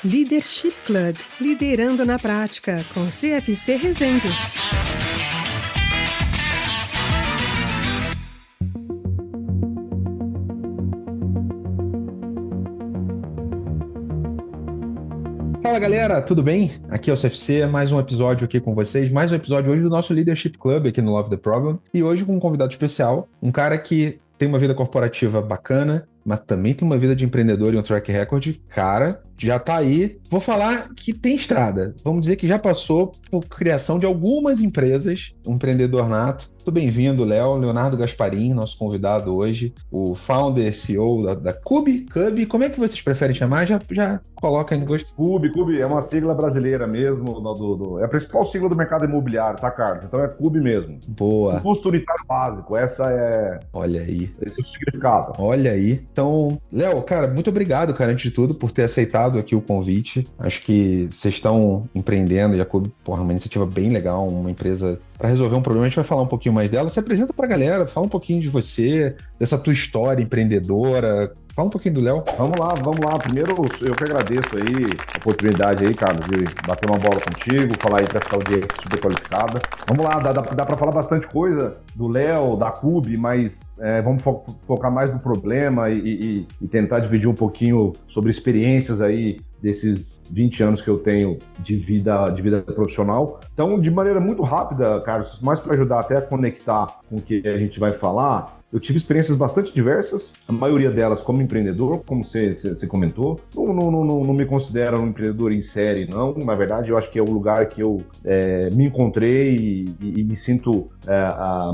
Leadership Club, liderando na prática, com CFC Resende. Fala galera, tudo bem? Aqui é o CFC, mais um episódio aqui com vocês, mais um episódio hoje do nosso Leadership Club aqui no Love the Problem, e hoje com um convidado especial, um cara que tem uma vida corporativa bacana, mas também tem uma vida de empreendedor e um track record, cara, já tá aí. Vou falar que tem estrada, vamos dizer que já passou por criação de algumas empresas, um empreendedor nato. Muito bem-vindo, Léo, Leonardo Gasparim, nosso convidado hoje, o founder, CEO da Cube, como é que vocês preferem chamar? Já coloca aí no gosto. Cube é uma sigla brasileira mesmo, é a principal sigla do mercado imobiliário, tá, Carlos? Então é Cube mesmo. Boa. O custo unitário básico, essa é... Olha aí. Esse é o significado. Olha aí. Então, Léo, cara, muito obrigado, cara, antes de tudo, por ter aceitado aqui o convite. Acho que vocês estão empreendendo, e a Cube, uma iniciativa bem legal, uma empresa para resolver um problema. A gente vai falar um pouquinho mais dela. Se apresenta pra galera, fala um pouquinho de você, dessa tua história empreendedora. Fala um pouquinho do Léo. Vamos lá. Primeiro, eu que agradeço aí a oportunidade aí, Carlos, de bater uma bola contigo, falar aí pra essa audiência super qualificada. Vamos lá, dá pra falar bastante coisa do Léo, da Cube, mas vamos focar mais no problema e tentar dividir um pouquinho sobre experiências aí desses 20 anos que eu tenho de vida profissional. Então, de maneira muito rápida, Carlos, mais para ajudar até a conectar com o que a gente vai falar, eu tive experiências bastante diversas, a maioria delas como empreendedor, como você comentou. Não me considero um empreendedor em série, não. Na verdade, eu acho que é o lugar que eu me encontrei e me sinto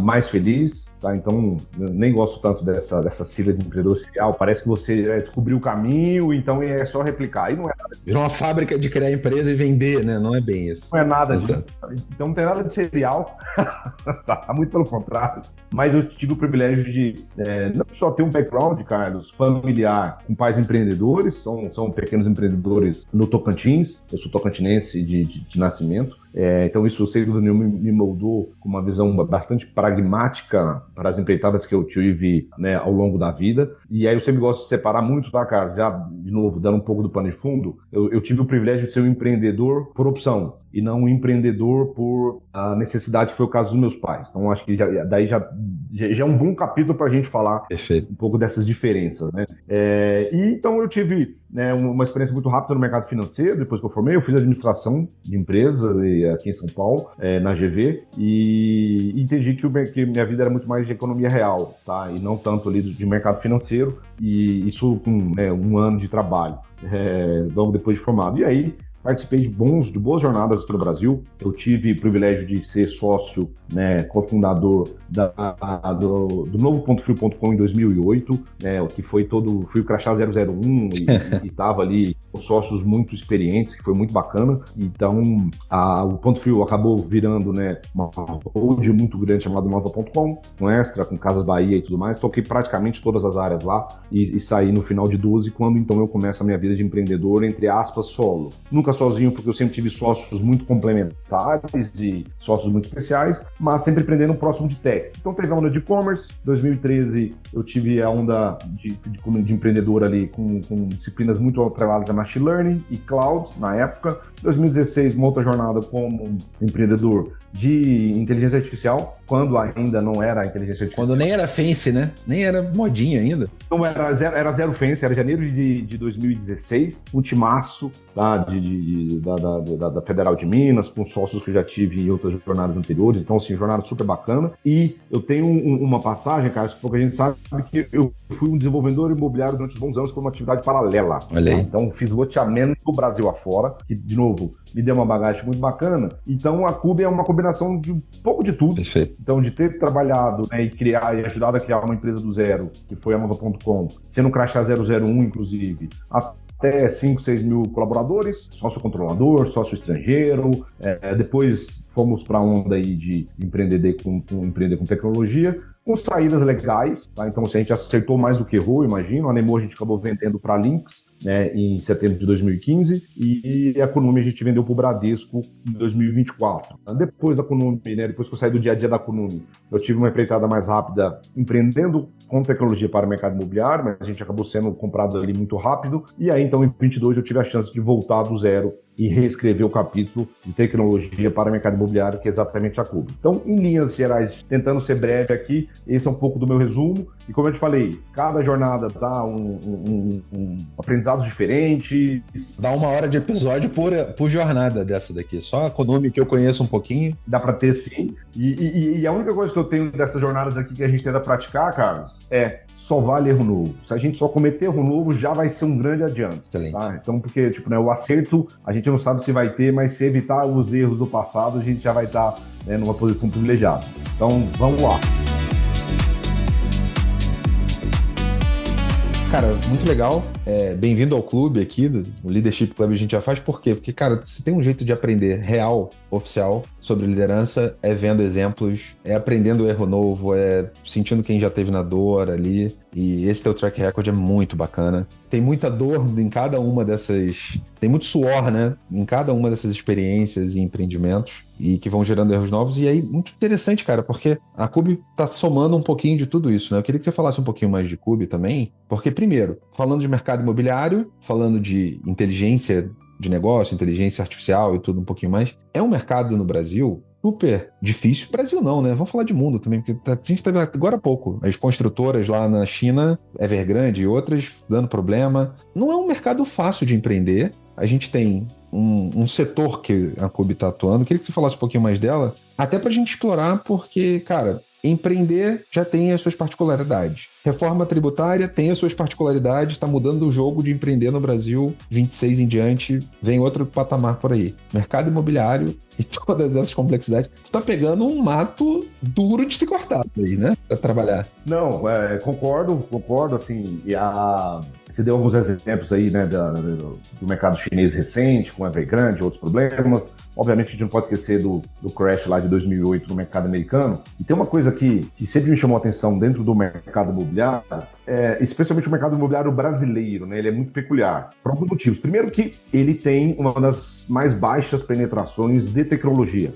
mais feliz. Tá? Então, eu nem gosto tanto dessa sigla de empreendedor serial. Parece que você descobriu o caminho, então é só replicar. E não é nada disso. Virou uma fábrica de criar empresa e vender, né? Não é bem isso. Não é nada disso. Então, não tem nada de serial. Tá, muito pelo contrário. Mas eu tive o privilégio de não só ter um background, Carlos, familiar com pais empreendedores, são pequenos empreendedores no Tocantins, eu sou tocantinense de nascimento, então isso, sem dúvida nenhuma, me moldou com uma visão bastante pragmática para as empreitadas que eu tive, né, ao longo da vida. E aí eu sempre gosto de separar muito, tá, Carlos? Já, de novo, dando um pouco do pano de fundo, eu tive o privilégio de ser um empreendedor por opção e não um empreendedor por necessidade, que foi o caso dos meus pais. Então acho que daí já é um bom capítulo para a gente falar um pouco dessas diferenças, né? E então eu tive, né, uma experiência muito rápida no mercado financeiro. Depois que eu formei, eu fiz administração de empresas aqui em São Paulo, na GV, e entendi que minha vida era muito mais de economia real, tá? E não tanto ali de mercado financeiro, e isso com um ano de trabalho, logo depois de formado. E aí participei de boas jornadas pelo Brasil. Eu tive o privilégio de ser sócio, né, cofundador do novo Pontofrio.com em 2008, né, que foi o Crachá 001 e estava ali com sócios muito experientes, que foi muito bacana. Então, o Ponto Frio acabou virando, né, uma hold muito grande chamada Nova.com, com Extra, com Casas Bahia e tudo mais. Toquei praticamente todas as áreas lá e saí no final de 12, quando então eu começo a minha vida de empreendedor, entre aspas, solo. Nunca sozinho, porque eu sempre tive sócios muito complementares e sócios muito especiais, mas sempre empreendendo próximo de tech. Então teve a onda de e-commerce. 2013 eu tive a onda de empreendedor ali com disciplinas muito atreladas a machine learning e cloud na época. 2016, uma outra jornada como empreendedor de inteligência artificial, quando ainda não era inteligência artificial. Quando nem era fancy, né? Nem era modinha ainda. Então era zero fancy, era janeiro de 2016, um timaço, tá, da Federal de Minas, com sócios que eu já tive em outras jornadas anteriores. Então, assim, jornada super bacana. E eu tenho uma passagem, cara, que pouca gente sabe, que eu fui um desenvolvedor imobiliário durante bons anos com uma atividade paralela. Olha aí. Então, fiz loteamento do Brasil afora, que, de novo, me deu uma bagagem muito bacana. Então, a Cube é uma combinação de um pouco de tudo. Perfeito. Então, de ter trabalhado, né, e ajudado a criar uma empresa do zero, que foi a Nova.com, sendo o Crachá 001, inclusive, até 5, 6 mil colaboradores, sócio controlador, sócio estrangeiro. Depois fomos para a onda aí de empreender com tecnologia, com saídas legais, tá? Então, se a gente acertou mais do que errou, imagino. A Nemo a gente acabou vendendo para Lynx, né, em setembro de 2015, e a Kunumi a gente vendeu para o Bradesco em 2024. Depois da Kunumi, né, depois que eu saí do dia a dia da Kunumi, eu tive uma empreitada mais rápida empreendendo com tecnologia para o mercado imobiliário, mas a gente acabou sendo comprado ali muito rápido, e aí então em 2022 eu tive a chance de voltar do zero e reescrever o capítulo de tecnologia para o mercado imobiliário, que é exatamente a Cubo. Então, em linhas gerais, tentando ser breve aqui, esse é um pouco do meu resumo. E como eu te falei, cada jornada dá um aprendizado diferente. Dá 1 hora de episódio por jornada dessa daqui. Só a Konami que eu conheço um pouquinho. Dá para ter, sim. E a única coisa que eu tenho dessas jornadas aqui que a gente tenta praticar, Carlos, é só vale erro novo. Se a gente só cometer erro novo, já vai ser um grande adianto. Excelente. Tá? Então, porque tipo, né, o acerto, a gente não sabe se vai ter, mas se evitar os erros do passado, a gente já vai estar, né, numa posição privilegiada. Então, vamos lá. Cara, muito legal. Bem-vindo ao clube aqui, do Leadership Club a gente já faz. Por quê? Porque, cara, se tem um jeito de aprender real, oficial, sobre liderança, é vendo exemplos, é aprendendo erro novo, é sentindo quem já teve na dor ali. E esse teu track record é muito bacana. Tem muita dor em cada uma dessas... Tem muito suor, né? Em cada uma dessas experiências e empreendimentos e que vão gerando erros novos. E aí, muito interessante, cara, porque a Cube tá somando um pouquinho de tudo isso, né? Eu queria que você falasse um pouquinho mais de Cube também, porque, primeiro, falando de mercado imobiliário, falando de inteligência de negócio, inteligência artificial e tudo um pouquinho mais, é um mercado no Brasil super difícil. Brasil não, né? Vamos falar de mundo também, porque a gente teve agora há pouco as construtoras lá na China, Evergrande e outras, dando problema. Não é um mercado fácil de empreender. A gente tem um setor que a Cube está atuando. Queria que você falasse um pouquinho mais dela, até para a gente explorar, porque, cara, empreender já tem as suas particularidades. Reforma tributária tem as suas particularidades, está mudando o jogo de empreender no Brasil, 26 em diante, vem outro patamar por aí. Mercado imobiliário e todas essas complexidades. Tu tá pegando um mato duro de se cortar aí, né? Pra trabalhar. Não, concordo, assim, você deu alguns exemplos aí, né, do mercado chinês recente, com Evergrande, outros problemas. Obviamente, a gente não pode esquecer do crash lá de 2008 no mercado americano. E tem uma coisa que sempre me chamou a atenção dentro do mercado imobiliário, especialmente o mercado imobiliário brasileiro, né? Ele é muito peculiar, por alguns motivos. Primeiro que ele tem uma das mais baixas penetrações de tecnologia.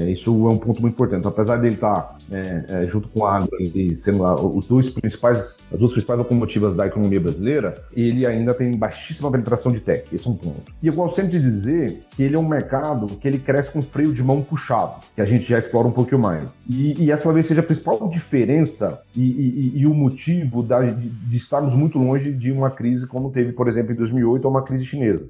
Isso é um ponto muito importante. Apesar dele estar junto com a Agro e sendo as duas principais locomotivas da economia brasileira, ele ainda tem baixíssima penetração de tech. Esse é um ponto. E eu gosto sempre de dizer que ele é um mercado que ele cresce com freio de mão puxado, que a gente já explora um pouquinho mais. E essa talvez seja a principal diferença e o motivo de estarmos muito longe de uma crise como teve, por exemplo, em 2008, ou uma crise chinesa.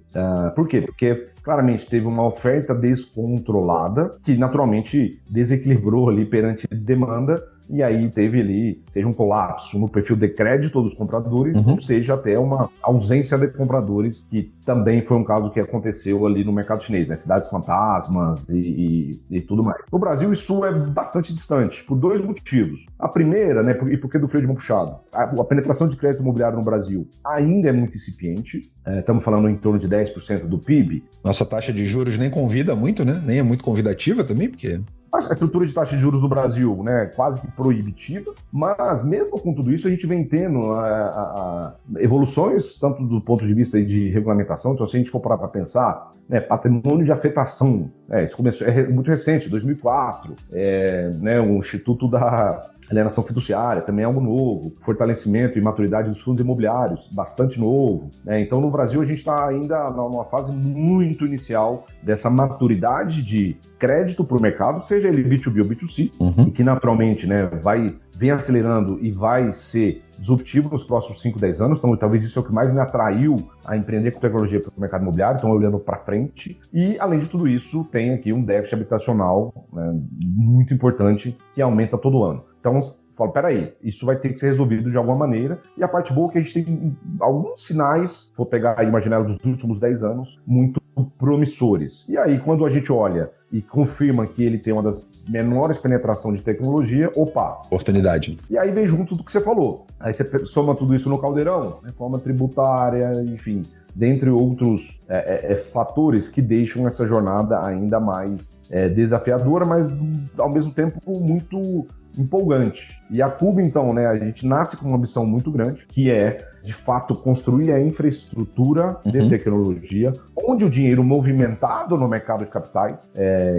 Por quê? Porque claramente teve uma oferta descontrolada que naturalmente desequilibrou ali perante demanda, e aí teve ali, seja um colapso no perfil de crédito dos compradores, ou seja, até uma ausência de compradores, que também foi um caso que aconteceu ali no mercado chinês, né? Cidades fantasmas e tudo mais. No Brasil, isso é bastante distante, por dois motivos. A primeira, né, e por que do freio de mão puxado? A penetração de crédito imobiliário no Brasil ainda é muito incipiente, estamos falando em torno de 10% do PIB. Nossa taxa de juros nem convida muito, né? Nem é muito convidativa também, porque... A estrutura de taxa de juros no Brasil, né, quase que proibitiva, mas mesmo com tudo isso a gente vem tendo evoluções, tanto do ponto de vista de regulamentação. Então, se a gente for parar para pensar, né, patrimônio de afetação, isso começou, muito recente, 2004, né, o Instituto da Alienação Fiduciária, também é algo novo, fortalecimento e maturidade dos fundos imobiliários, bastante novo, né? Então, no Brasil, a gente está ainda numa fase muito inicial dessa maturidade de crédito para o mercado, seja ele B2B ou B2C, e que naturalmente, né, vem acelerando e vai ser disruptivo nos próximos 5, 10 anos. Então, talvez isso é o que mais me atraiu a empreender com tecnologia para o mercado imobiliário, então olhando para frente. E, além de tudo isso, tem aqui um déficit habitacional, né, muito importante, que aumenta todo ano. Então, falo, peraí, isso vai ter que ser resolvido de alguma maneira. E a parte boa é que a gente tem alguns sinais, vou pegar a imaginário dos últimos 10 anos, muito promissores. E aí, quando a gente olha e confirma que ele tem uma das menores penetração de tecnologia, opa! Oportunidade. E aí vem junto do que você falou. Aí você soma tudo isso no caldeirão, reforma tributária, enfim, dentre outros fatores que deixam essa jornada ainda mais desafiadora, mas ao mesmo tempo muito empolgante. E a Cubo, então, né, a gente nasce com uma missão muito grande, que é, de fato, construir a infraestrutura de tecnologia, onde o dinheiro movimentado no mercado de capitais,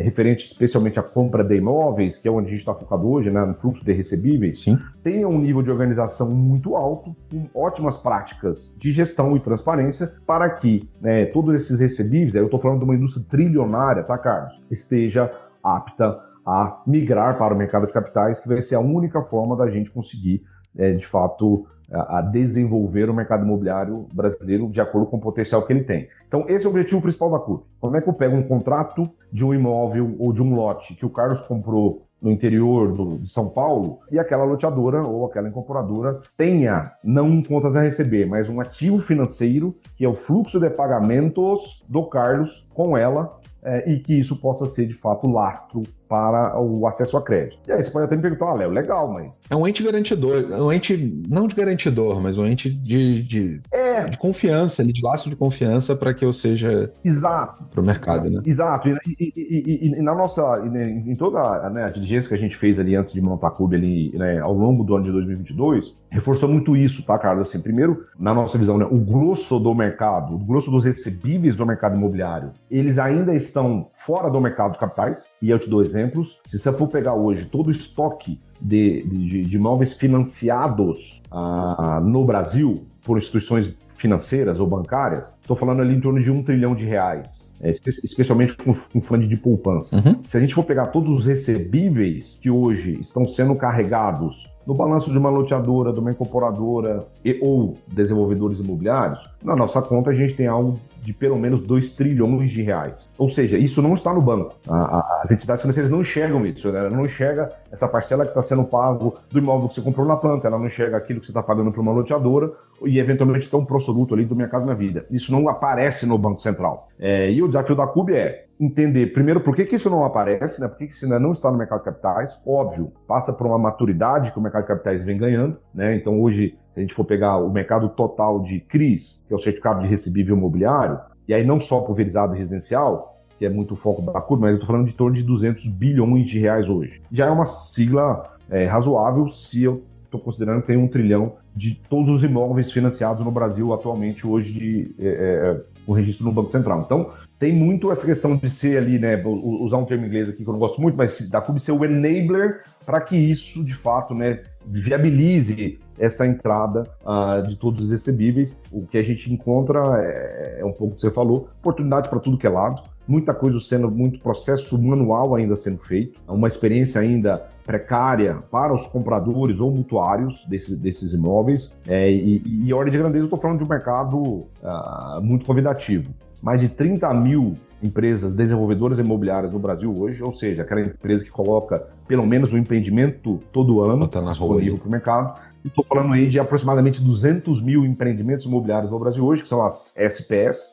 referente especialmente à compra de imóveis, que é onde a gente está focado hoje, né, no fluxo de recebíveis, tenha um nível de organização muito alto, com ótimas práticas de gestão e transparência, para que, né, todos esses recebíveis, eu estou falando de uma indústria trilionária, tá, Carlos? Esteja apta a migrar para o mercado de capitais, que vai ser a única forma da gente conseguir, de fato, a desenvolver o mercado imobiliário brasileiro de acordo com o potencial que ele tem. Então, esse é o objetivo principal da CUB. Como é que eu pego um contrato de um imóvel ou de um lote que o Carlos comprou no interior de São Paulo e aquela loteadora ou aquela incorporadora tenha, não contas a receber, mas um ativo financeiro, que é o fluxo de pagamentos do Carlos com ela, e que isso possa ser, de fato, lastro para o acesso a crédito. E aí você pode até me perguntar, Léo, legal, mas... É um ente garantidor, um ente não de garantidor, mas um ente de confiança, de laço de confiança para que eu seja para o mercado, né? Exato. E na nossa, em toda, né, a diligência que a gente fez ali antes de montar a Cubo ali, né, ao longo do ano de 2022, reforçou muito isso, tá, Carlos? Assim, primeiro, na nossa visão, né, o grosso do mercado, o grosso dos recebíveis do mercado imobiliário, eles ainda estão fora do mercado de capitais, e eu te dou exemplos. Se você for pegar hoje todo o estoque de imóveis financiados no Brasil por instituições financeiras ou bancárias, estou falando ali em torno de R$1 trilhão, especialmente com fundo de poupança. Se a gente for pegar todos os recebíveis que hoje estão sendo carregados no balanço de uma loteadora, de uma incorporadora ou desenvolvedores imobiliários, na nossa conta a gente tem algo de pelo menos R$2 trilhões. Ou seja, isso não está no banco. As entidades financeiras não enxergam isso, né? Ela não enxerga essa parcela que está sendo pago do imóvel que você comprou na planta, ela não enxerga aquilo que você está pagando para uma loteadora e eventualmente tem um prosoluto ali do Mercado Minha Vida. Isso não aparece no Banco Central. E o desafio da CUB é entender, primeiro, por que isso não aparece, né? Por que isso ainda não está no mercado de capitais. Óbvio, passa por uma maturidade que o mercado de capitais vem ganhando, né? Então, hoje, se a gente for pegar o mercado total de CRIs, que é o certificado de recebível imobiliário, e aí não só pulverizado residencial, que é muito o foco da CUB, mas eu estou falando de torno de R$200 bilhões hoje. Já é uma sigla razoável se eu estou considerando que tem R$1 trilhão de todos os imóveis financiados no Brasil atualmente hoje o registro no Banco Central. Então, tem muito essa questão de ser ali, né, usar um termo inglês aqui que eu não gosto muito, mas da CUB ser o enabler para que isso, de fato, né, viabilize essa entrada de todos os recebíveis. O que a gente encontra é um pouco o que você falou, oportunidade para tudo que é lado, muita coisa muito processo manual ainda sendo feito, uma experiência ainda precária para os compradores ou mutuários desses imóveis, e ordem de grandeza eu estou falando de um mercado muito convidativo. Mais de 30 mil empresas desenvolvedoras imobiliárias no Brasil hoje, ou seja, aquela empresa que coloca pelo menos um empreendimento todo ano disponível para o mercado. Estou falando aí de aproximadamente 200 mil empreendimentos imobiliários no Brasil hoje, que são as SPS,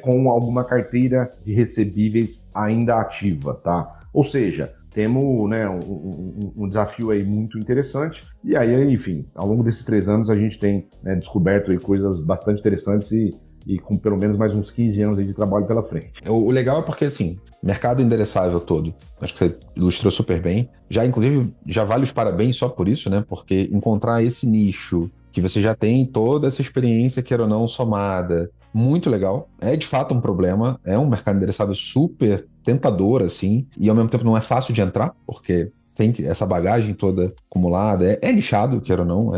com alguma carteira de recebíveis ainda ativa, tá? Ou seja, temos, né, um desafio aí muito interessante. E aí, enfim, ao longo desses 3 anos a gente tem, né, descoberto aí coisas bastante interessantes e com pelo menos mais uns 15 anos aí de trabalho pela frente. O legal é porque, assim, mercado endereçável todo, acho que você ilustrou super bem. Inclusive, já vale os parabéns só por isso, né? Porque encontrar esse nicho que você já tem toda essa experiência, queira ou não, somada, muito legal. É, de fato, um problema. É um mercado endereçável super tentador, assim, e ao mesmo tempo não é fácil de entrar, porque tem essa bagagem toda acumulada, é nichado, queira ou não,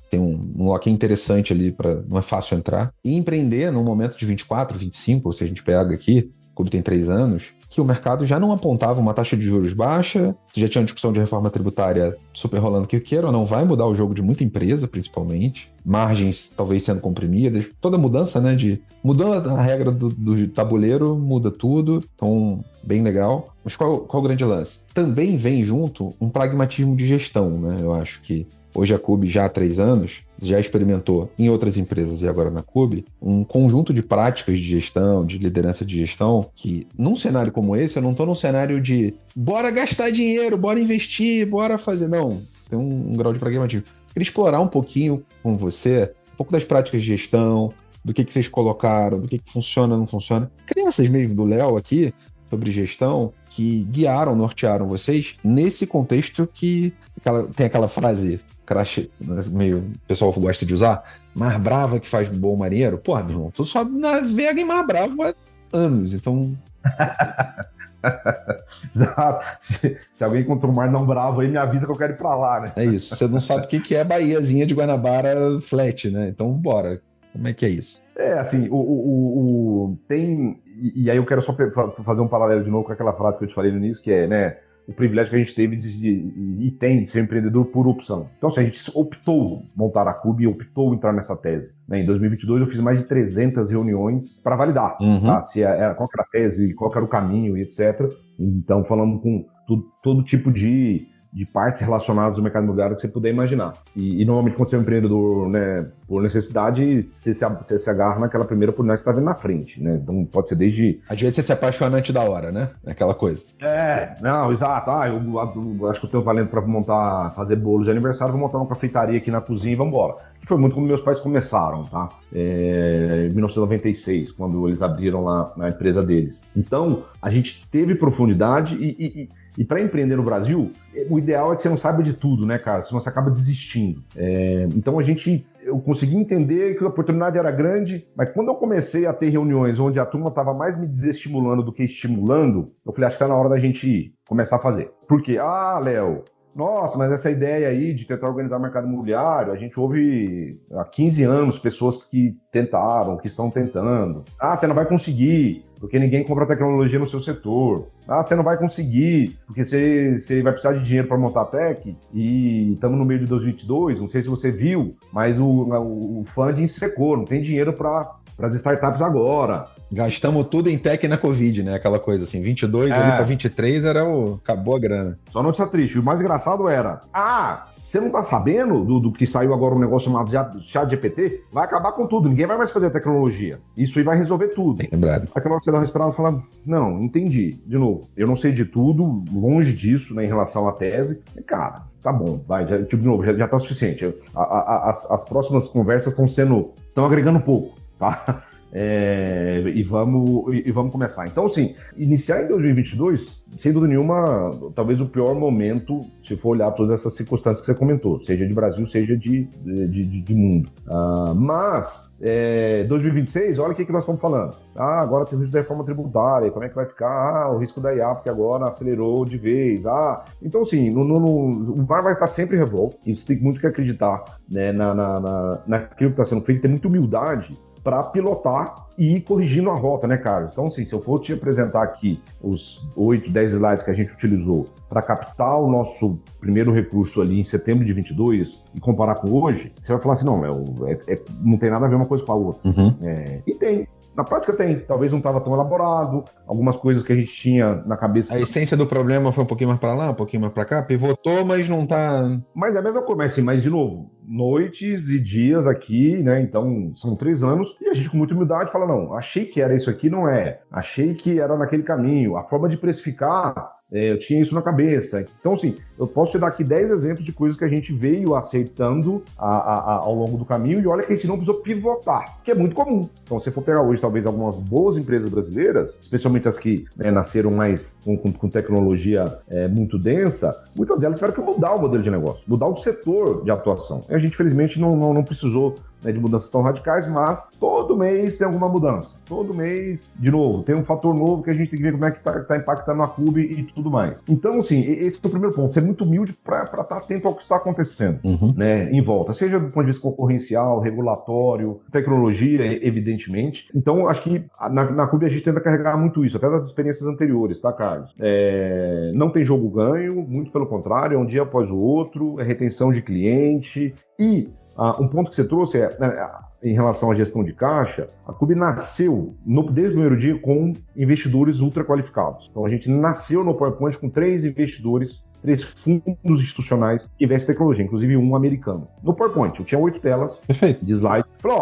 tem um lock interessante ali, não é fácil entrar. E empreender num momento de 24, 25, se a gente pega aqui, o Clube tem 3 anos, que o mercado já não apontava uma taxa de juros baixa, já tinha uma discussão de reforma tributária super rolando, que queira ou não vai mudar o jogo de muita empresa, principalmente, margens talvez sendo comprimidas, toda mudança, né, mudando a regra do tabuleiro, muda tudo, então bem legal. Mas qual o grande lance? Também vem junto um pragmatismo de gestão, né, eu acho que hoje a CUB já há 3 anos, já experimentou em outras empresas e agora na CUB, um conjunto de práticas de gestão, de liderança de gestão, que num cenário como esse, eu não estou num cenário de bora gastar dinheiro, bora investir, bora fazer. Não, tem um grau de pragmatismo. Queria explorar um pouquinho com você, um pouco das práticas de gestão, do que vocês colocaram, do que funciona, não funciona. Crianças mesmo do Léo aqui, sobre gestão que guiaram, nortearam vocês nesse contexto que tem aquela frase, meio o pessoal gosta de usar, mar brava que faz bom marinheiro. Porra, meu irmão, tu só navega em mar bravo há anos, então... Exato. Se alguém encontrou um mar não bravo aí, me avisa que eu quero ir pra lá, né? É isso, você não sabe o que é Bahiazinha de Guanabara flat, né? Então, bora. Como é que é isso? Assim, tem... E aí eu quero só fazer um paralelo de novo com aquela frase que eu te falei no início, que é, né, o privilégio que a gente teve e tem de ser empreendedor por opção. Então, assim, a gente optou montar a Cube e optou entrar nessa tese. Né? Em 2022, eu fiz mais de 300 reuniões para validar tá? Qual era a tese, qual era o caminho e etc. Então, falando com todo tipo de partes relacionadas ao mercado imobiliário que você puder imaginar. E normalmente, quando você é um empreendedor, né, por necessidade, você se agarra naquela primeira oportunidade que você está vendo na frente, né? Então, pode ser desde... Às vezes você se apaixona antes da hora, né? Aquela coisa. Não, exato. Eu acho que eu tenho talento para fazer bolos de aniversário, vou montar uma cafeitaria aqui na cozinha e vamos embora. Que foi muito como meus pais começaram, tá? Em 1996, quando eles abriram lá na empresa deles. Então, a gente teve profundidade e para empreender no Brasil, o ideal é que você não saiba de tudo, né, cara? Senão você acaba desistindo. Então eu consegui entender que a oportunidade era grande, mas quando eu comecei a ter reuniões onde a turma estava mais me desestimulando do que estimulando, eu falei, acho que tá na hora da gente começar a fazer. Por quê? Léo, nossa, mas essa ideia aí de tentar organizar o mercado imobiliário, a gente ouve há 15 anos pessoas que tentaram, que estão tentando. Você não vai conseguir, porque ninguém compra tecnologia no seu setor. Você não vai conseguir, porque você vai precisar de dinheiro para montar a tech, e estamos no meio de 2022, não sei se você viu, mas o funding secou, não tem dinheiro para as startups agora. Gastamos tudo em tech na Covid, né? Aquela coisa assim, 22 ali para 23 acabou a grana. Só notícia triste. O mais engraçado era, você não tá sabendo do que saiu agora um negócio chamado ChatGPT? Vai acabar com tudo, ninguém vai mais fazer tecnologia. Isso aí vai resolver tudo. Bem lembrado. Aquela hora você dá uma respirada e fala, não, entendi. De novo, eu não sei de tudo, longe disso, né, em relação à tese. E, cara, tá bom, vai, de novo, já tá suficiente. As próximas conversas estão agregando um pouco, tá? E vamos começar. Então, assim, iniciar em 2022, sem dúvida nenhuma, talvez o pior momento, se for olhar todas essas circunstâncias que você comentou, seja de Brasil, seja de mundo. Mas, 2026, olha o que nós estamos falando. Agora tem o risco da reforma tributária, como é que vai ficar? O risco da IA, porque agora acelerou de vez. Então, assim, o mar vai estar sempre revolto, e você tem muito que acreditar, né, naquilo que está sendo feito, ter muita humildade para pilotar e ir corrigindo a rota, né, Carlos? Então, assim, se eu for te apresentar aqui os 8, 10 slides que a gente utilizou para captar o nosso primeiro recurso ali em setembro de 22 e comparar com hoje, você vai falar assim, não, não tem nada a ver uma coisa com a outra. E tem. Na prática tem, talvez não estava tão elaborado, algumas coisas que a gente tinha na cabeça. A essência do problema foi um pouquinho mais para lá, um pouquinho mais para cá, pivotou, mas não tá... Mas é a mesma coisa, assim, mas de novo, noites e dias aqui, né, então são 3 anos, e a gente com muita humildade fala, não, achei que era isso aqui, não é, achei que era naquele caminho, a forma de precificar, eu tinha isso na cabeça. Então, assim, eu posso te dar aqui 10 exemplos de coisas que a gente veio aceitando ao longo do caminho, e olha que a gente não precisou pivotar, que é muito comum. Então, se você for pegar hoje, talvez, algumas boas empresas brasileiras, especialmente as que nasceram mais com tecnologia muito densa, muitas delas tiveram que mudar o modelo de negócio, mudar o setor de atuação. E a gente, felizmente, não precisou, né, de mudanças tão radicais, mas todo mês tem alguma mudança. Todo mês, de novo, tem um fator novo que a gente tem que ver como é que tá impactando a Cube e tudo mais. Então, assim, esse é o primeiro ponto, ser muito humilde para estar atento ao que está acontecendo, né, em volta, seja do ponto de vista concorrencial, regulatório, tecnologia, evidentemente. Então, acho que na Cube a gente tenta carregar muito isso, até das experiências anteriores, tá, Carlos? Não tem jogo ganho, muito pelo contrário, é um dia após o outro, é retenção de cliente e um ponto que você trouxe em relação à gestão de caixa, a Cube nasceu desde o primeiro dia com investidores ultra qualificados. Então a gente nasceu no PowerPoint com 3 investidores, 3 fundos institucionais que investem em tecnologia, inclusive um americano. No PowerPoint, eu tinha 8 telas de slide. Falei,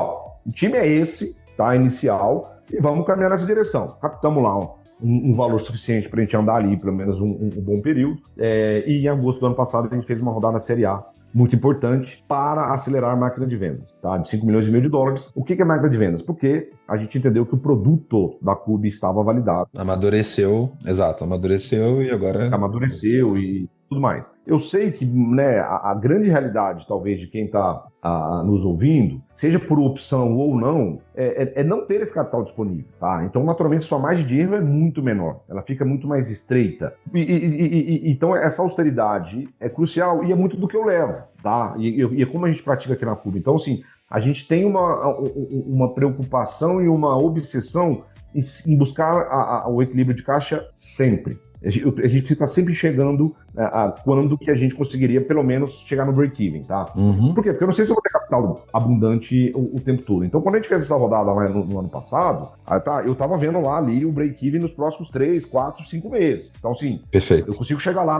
o time é esse, tá, inicial, e vamos caminhar nessa direção. Captamos lá um valor suficiente para a gente andar ali pelo menos um bom período. E em agosto do ano passado a gente fez uma rodada na Série A muito importante para acelerar a máquina de vendas, tá? De 5 milhões e meio de dólares. O que é máquina de vendas? Porque a gente entendeu que o produto da Cube estava validado. Amadureceu, exato, amadureceu e agora... Amadureceu e tudo mais. Eu sei que, né, a grande realidade, talvez, de quem está nos ouvindo, seja por opção ou não, é não ter esse capital disponível, tá? Então, naturalmente, sua margem de erro é muito menor, ela fica muito mais estreita. Então, essa austeridade é crucial e é muito do que eu levo, tá? E é como a gente pratica aqui na Cube. Então, assim, a gente tem uma preocupação e uma obsessão em buscar o equilíbrio de caixa sempre. A gente está sempre chegando quando que a gente conseguiria, pelo menos, chegar no break-even, tá? Uhum. Por quê? Porque eu não sei se eu vou ter capital abundante o tempo todo. Então, quando a gente fez essa rodada lá no ano passado, eu tava vendo lá ali o break-even nos próximos 3, 4, 5 meses. Então, assim, perfeito. Eu consigo chegar lá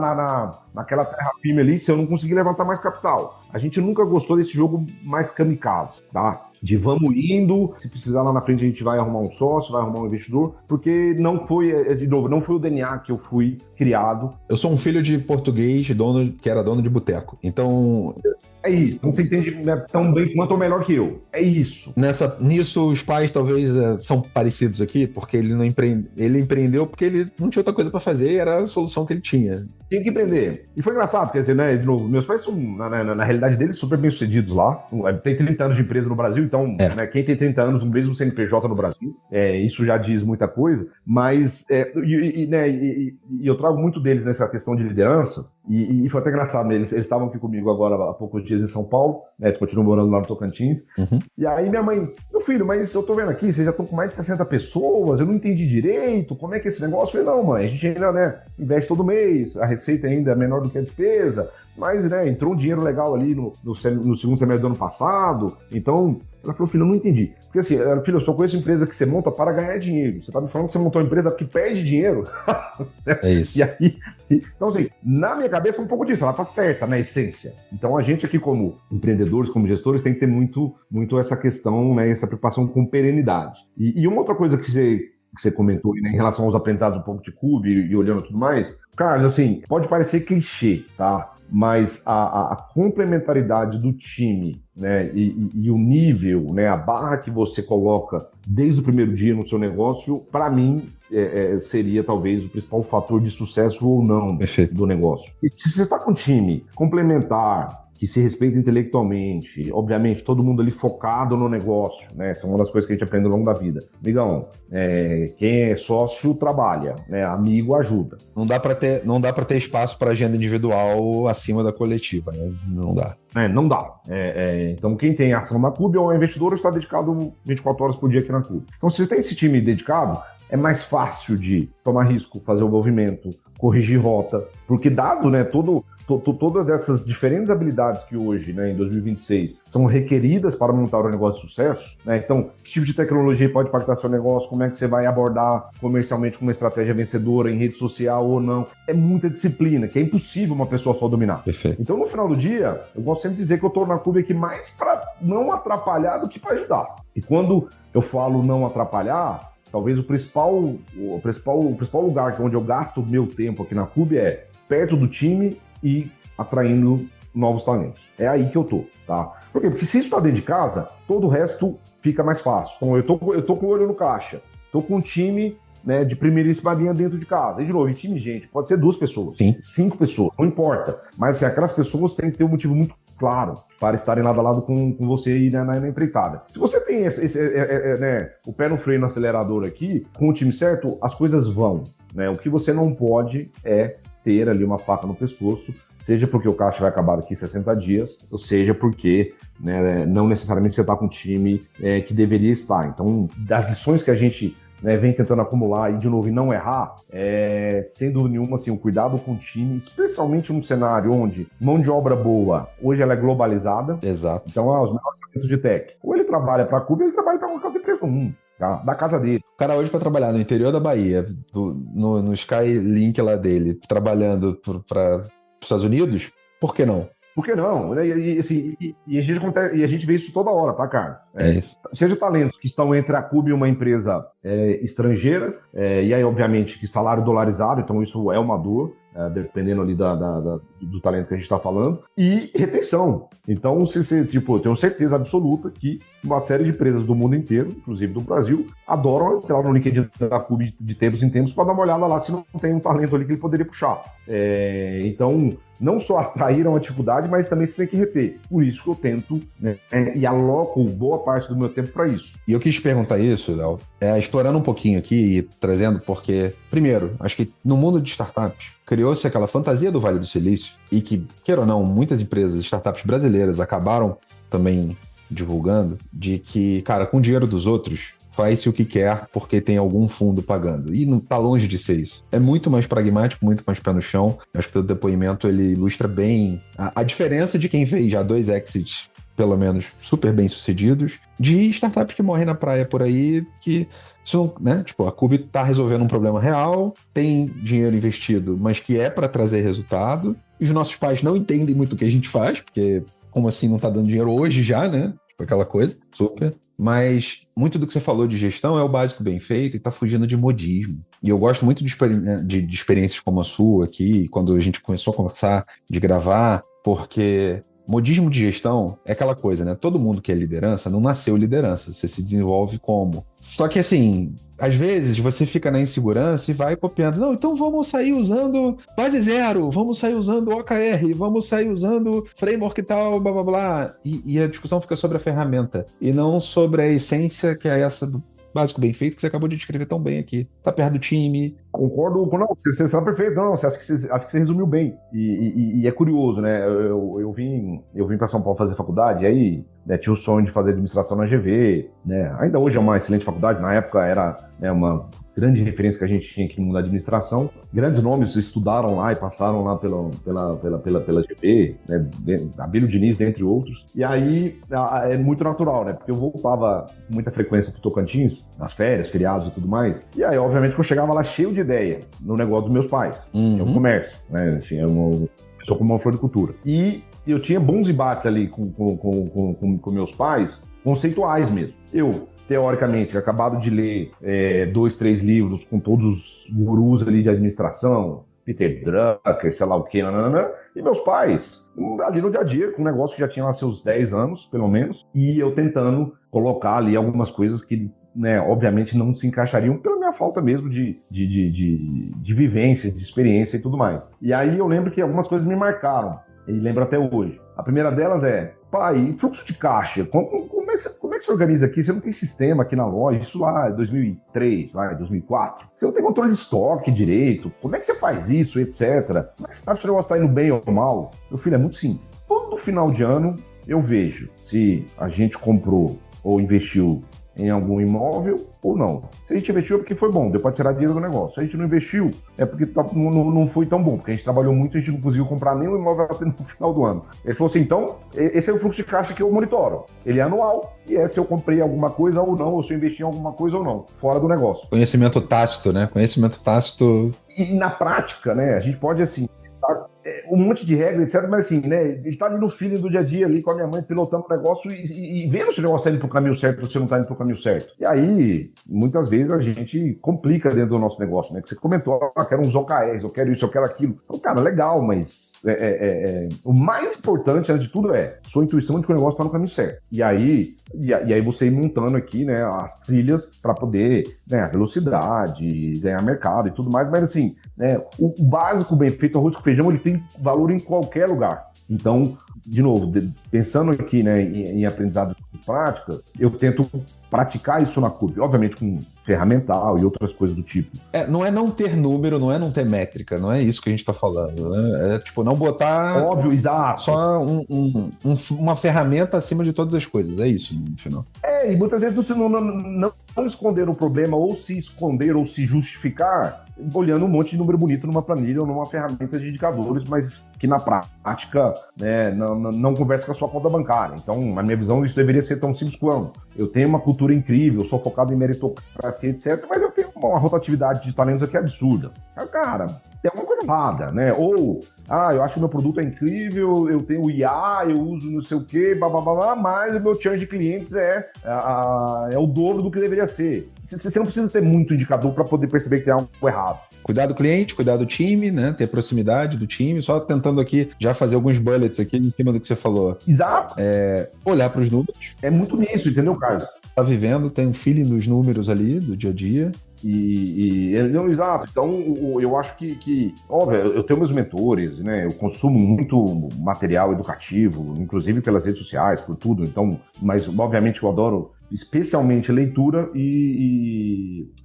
naquela terra firme ali se eu não conseguir levantar mais capital. A gente nunca gostou desse jogo mais kamikaze, tá? De vamos indo, se precisar lá na frente a gente vai arrumar um sócio, vai arrumar um investidor, porque não foi o DNA que eu fui criado. Eu sou um filho de português que era dono de boteco, então... É isso, então você entende, né, tão bem quanto ou melhor que eu. É isso. Nisso, os pais talvez são parecidos aqui, porque ele empreendeu porque ele não tinha outra coisa para fazer, era a solução que ele tinha. Tinha que empreender. E foi engraçado, quer dizer, né, de novo, meus pais são, na realidade deles, super bem-sucedidos lá. Tem 30 anos de empresa no Brasil, então, né, quem tem 30 anos no mesmo CNPJ no Brasil, isso já diz muita coisa, mas, eu trago muito deles nessa questão de liderança, e foi até engraçado, né, eles estavam aqui comigo agora há poucos dias em São Paulo, né, eles continuam morando lá no Tocantins, e aí minha mãe, meu filho, mas eu tô vendo aqui, vocês já estão com mais de 60 pessoas, eu não entendi direito, como é que é esse negócio? Eu falei, não, mãe, a gente ainda, né, investe todo mês, a receita ainda é menor do que a despesa, mas, né, entrou um dinheiro legal ali no segundo semestre do ano passado, então... Ela falou, filho, eu não entendi. Porque assim, filho, eu só conheço empresa que você monta para ganhar dinheiro. Você tá me falando que você montou uma empresa que perde dinheiro? É isso. E aí, então assim, na minha cabeça é um pouco disso, ela tá certa na essência. Então a gente aqui como empreendedores, como gestores, tem que ter muito essa questão, né, essa preocupação com perenidade. E uma outra coisa que você comentou, né, em relação aos aprendizados um pouco de Cube e olhando tudo mais, Carlos, assim, pode parecer clichê, tá? Mas a complementaridade do time, né, e o nível, né, a barra que você coloca desde o primeiro dia no seu negócio, para mim, seria talvez o principal fator de sucesso ou não do negócio. E se você está com um time complementar, que se respeita intelectualmente, obviamente, todo mundo ali focado no negócio, né? Essa é uma das coisas que a gente aprende ao longo da vida. Amigão, quem é sócio trabalha, né? Amigo ajuda. Não dá para ter espaço para agenda individual acima da coletiva, né? Não dá. Não dá. Então, quem tem ação na Cube ou é investidor está dedicado 24 horas por dia aqui na Cube. Então, se você tem esse time dedicado, é mais fácil de tomar risco, fazer o movimento, corrigir rota, porque dado, né, todas essas diferentes habilidades que hoje, né, em 2026, são requeridas para montar um negócio de sucesso, né? Então, que tipo de tecnologia pode impactar seu negócio, como é que você vai abordar comercialmente com uma estratégia vencedora em rede social ou não. É muita disciplina, que é impossível uma pessoa só dominar. Perfeito. Então, no final do dia, eu gosto sempre de dizer que eu estou na Cube aqui mais para não atrapalhar do que para ajudar. E quando eu falo não atrapalhar, talvez o principal lugar onde eu gasto o meu tempo aqui na Cube é perto do time e atraindo novos talentos. É aí que eu tô, tá? Por quê? Porque se isso tá dentro de casa, todo o resto fica mais fácil. Então eu tô com o olho no caixa, tô com um time, né, de primeiríssima linha dentro de casa. E de novo, time, gente, pode ser 2 pessoas, sim, 5 pessoas, não importa. Mas assim, aquelas pessoas têm que ter um motivo muito claro para estarem lado a lado com você aí na empreitada. Se você tem né, o pé no freio no acelerador aqui, com o time certo, as coisas vão, né? O que você não pode é ter ali uma faca no pescoço, seja porque o caixa vai acabar daqui 60 dias, ou seja porque, né, não necessariamente você está com o time que deveria estar. Então, das lições que a gente, né, vem tentando acumular e, de novo, e não errar, sem dúvida nenhuma, assim, o cuidado com o time, especialmente num cenário onde mão de obra boa, hoje ela é globalizada. Exato. Então, os melhores talentos de tech, ou ele trabalha para a Cube, ou ele trabalha para qualquer outra empresa do mundo. Tá? Da casa dele. O cara hoje para trabalhar no interior da Bahia, no Skylink lá dele, trabalhando para os Estados Unidos, por que não? Por que não? Assim, a gente vê isso toda hora, tá, Carlos? É isso. Seja talentos que estão entre a Cube e uma empresa estrangeira, e aí, obviamente, que salário dolarizado, então isso é uma dor, dependendo ali do talento que a gente está falando, e retenção. Então, eu tenho certeza absoluta que uma série de empresas do mundo inteiro, inclusive do Brasil, adoram entrar no LinkedIn da Cube de tempos em tempos para dar uma olhada lá se não tem um talento ali que ele poderia puxar. Então, não só atrair uma dificuldade, mas também você tem que reter. Por isso que eu tento, né, e aloco boa parte do meu tempo para isso. E eu quis perguntar isso, Léo, explorando um pouquinho aqui e trazendo, porque, primeiro, acho que no mundo de startups, criou-se aquela fantasia do Vale do Silício e que, queira ou não, muitas empresas, startups brasileiras acabaram também divulgando de que, cara, com o dinheiro dos outros, faz-se o que quer porque tem algum fundo pagando. E não tá longe de ser isso. É muito mais pragmático, muito mais pé no chão. Eu acho que o depoimento, ele ilustra bem a diferença de quem fez já 2 exits, pelo menos, super bem sucedidos, de startups que morrem na praia por aí, que isso, né? Tipo, a Cube tá resolvendo um problema real, tem dinheiro investido, mas que é para trazer resultado. E os nossos pais não entendem muito o que a gente faz, porque como assim não tá dando dinheiro hoje já, né? Tipo, aquela coisa, super. Mas muito do que você falou de gestão é o básico bem feito e tá fugindo de modismo. E eu gosto muito de experiências como a sua aqui, quando a gente começou a conversar, de gravar, porque modismo de gestão é aquela coisa, né? Todo mundo que é liderança não nasceu liderança, você se desenvolve como. Só que assim, às vezes você fica na insegurança e vai copiando. Não, então vamos sair usando base zero, vamos sair usando OKR, vamos sair usando framework e tal, blá blá blá. E a discussão fica sobre a ferramenta e não sobre a essência, que é essa do básico bem feito que você acabou de descrever tão bem aqui. Tá perto do time. Concordo, não, você está perfeito, não, acho que você resumiu bem. E é curioso, né? Eu vim para São Paulo fazer faculdade, e aí, né, tinha o sonho de fazer administração na GV, né? Ainda hoje é uma excelente faculdade, na época era, né, uma grande referência que a gente tinha aqui no mundo da administração. Grandes nomes estudaram lá e passaram lá pela GV, né? Abílio Diniz, dentre outros. E aí é muito natural, né? Porque eu voltava com muita frequência pro Tocantins, nas férias, feriados e tudo mais. E aí, obviamente, que eu chegava lá cheio de ideia no negócio dos meus pais, que é o comércio, né? Enfim, era uma pessoa com uma floricultura. E eu tinha bons embates ali com meus pais, conceituais mesmo. Eu, teoricamente, acabado de ler 2, 3 livros com todos os gurus ali de administração, Peter Drucker, sei lá o que, e meus pais, ali no dia a dia, com um negócio que já tinha lá seus 10 anos, pelo menos, e eu tentando colocar ali algumas coisas que, né, obviamente não se encaixariam pela minha falta mesmo de vivência, de experiência e tudo mais. E aí eu lembro que algumas coisas me marcaram, e lembro até hoje. A primeira delas é, pai, fluxo de caixa, como é que você organiza aqui? Você não tem sistema aqui na loja, isso lá em 2003, lá em 2004. Você não tem controle de estoque direito, como é que você faz isso, etc. Como é que você sabe se o negócio está indo bem ou mal? Meu filho, é muito simples. Todo final de ano eu vejo se a gente comprou ou investiu em algum imóvel ou não. Se a gente investiu é porque foi bom, deu para tirar dinheiro do negócio. Se a gente não investiu, é porque não foi tão bom, porque a gente trabalhou muito e a gente não conseguiu comprar nenhum imóvel até no final do ano. Ele falou assim, então, esse é o fluxo de caixa que eu monitoro. Ele é anual e é se eu comprei alguma coisa ou não, ou se eu investi em alguma coisa ou não, fora do negócio. Conhecimento tácito, né? Conhecimento tácito. E na prática, né, a gente pode, assim, um monte de regra, etc, mas assim, né, ele tá ali no feeling do dia a dia, ali com a minha mãe, pilotando o negócio e vendo se o negócio tá indo pro caminho certo ou se não tá indo pro caminho certo. E aí, muitas vezes a gente complica dentro do nosso negócio, né, que você comentou, quero uns OKRs, eu quero isso, eu quero aquilo. Então, cara, legal, mas o mais importante, antes de tudo, é sua intuição de que o negócio tá no caminho certo. E aí você ir montando aqui, né, as trilhas para poder ganhar velocidade, ganhar mercado e tudo mais, mas assim, né, o básico bem feito, arroz com feijão, ele tem valor em qualquer lugar. Então, de novo, pensando aqui, né, em aprendizado de prática, eu tento praticar isso na Cube, obviamente com ferramental e outras coisas do tipo. Não é não ter número, não é não ter métrica, não é isso que a gente está falando, né? É tipo, não botar óbvio, exato, só uma ferramenta acima de todas as coisas, é isso no final. E muitas vezes você não esconder o problema, ou se esconder, ou se justificar, olhando um monte de número bonito numa planilha ou numa ferramenta de indicadores, mas que na prática, né, não conversa com a sua conta bancária. Então, na minha visão, isso deveria ser tão simples quanto. Eu tenho uma cultura incrível, sou focado em meritocracia, etc., mas eu tenho uma rotatividade de talentos aqui absurda. Cara, tem alguma coisa errada, né? Ou, eu acho que meu produto é incrível, eu tenho IA, eu uso não sei o quê, mas o meu churn de clientes é o dobro do que deveria ser. Você não precisa ter muito indicador para poder perceber que tem algo errado. Cuidar do cliente, cuidar do time, né? Ter proximidade do time. Só tentando aqui já fazer alguns bullets aqui em cima do que você falou. Exato. Olhar para os números. É muito nisso, entendeu, Carlos? Tá vivendo, tem um feeling dos números ali, do dia a dia. Exato. Então, eu acho que óbvio, eu tenho meus mentores, né? Eu consumo muito material educativo, inclusive pelas redes sociais, por tudo. Então, mas obviamente eu adoro especialmente leitura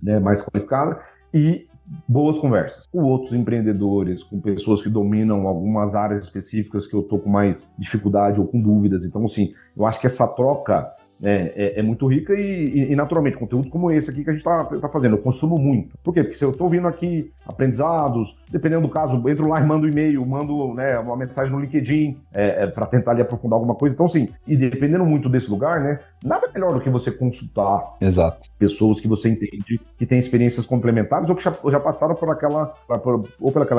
né, mais qualificada e boas conversas com outros empreendedores, com pessoas que dominam algumas áreas específicas que eu tô com mais dificuldade ou com dúvidas. Então, assim, eu acho que essa troca é muito rica e naturalmente, conteúdos como esse aqui que a gente tá fazendo, eu consumo muito. Por quê? Porque se eu tô ouvindo aqui aprendizados, dependendo do caso, eu entro lá e mando um e-mail, mando, né, uma mensagem no LinkedIn para tentar ali aprofundar alguma coisa. Então, assim, e dependendo muito desse lugar, né, nada melhor do que você consultar pessoas que você entende, que têm experiências complementares ou que já passaram por aquela